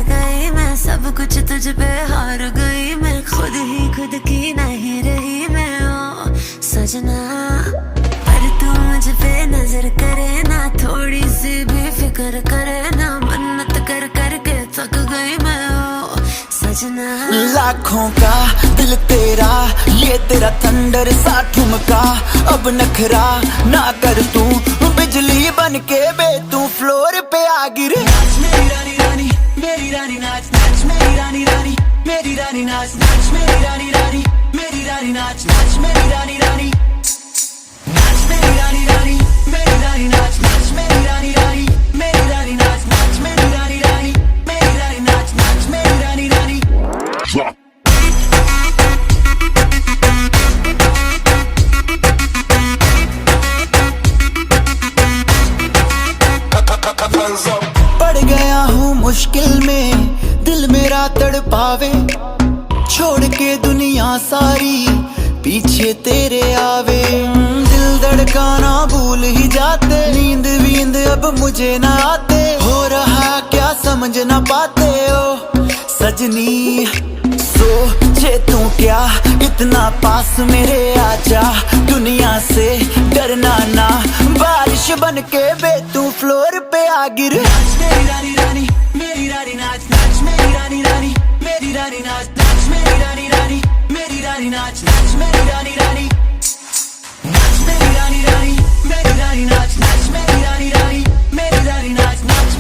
गई मैं, सब कुछ तुझ पे हार गई मैं, खुद ही खुद की नहीं रही मैं ओ सजना। पर तू मुझ पे नजर करे ना, थोड़ी सी भी फिक्र करे ना, मन्नत कर करके थक गई मैं ओ सजना। लाखों का दिल तेरा, ये तेरा थंडर सा ठुमका, अब नखरा ना कर तू, बिजली बन के बे तू फ्लोर पे आ गिरे। नाच मेरी रानी रानी, मेरी रानी नाच नाच मेरी रानी रानी, मेरी रानी नाच नाच मेरी रानी रानी, मेरी रानी नाच नाच मेरी रानी रानी, नाच मेरी रानी रानी, मेरी रानी नाच नाच मेरी रानी रानी, मेरी रानी नाच नाच मेरी रानी रानी, मेरी रानी नाच नाच मेरी रानी रानी। पड़ गया हूँ मुश्किल में, दिल मेरा तड़पावे, छोड़ के दुनिया सारी पीछे तेरे आवे। दिल धड़काना भूल ही जाते, नींद वींद अब मुझे ना आते, हो रहा क्या समझ ना पाते ओ सजनी। सोचे तू क्या इतना पास मेरे आजा, दुनिया से डरना ना, बारिश बन के बे तू फ्लोर पे आ गिर। नाच मेरी रानी रानी, मेरी रानी नाच नाच मेरी रानी रानी, मेरी रानी नाच नाच मेरी रानी रानी, मेरी रानी नाच नाच मेरी रानी रानी, नाच मेरी रानी रानी, मेरी रानी नाच नाच मेरी रानी रानी, मेरी रानी नाच नाच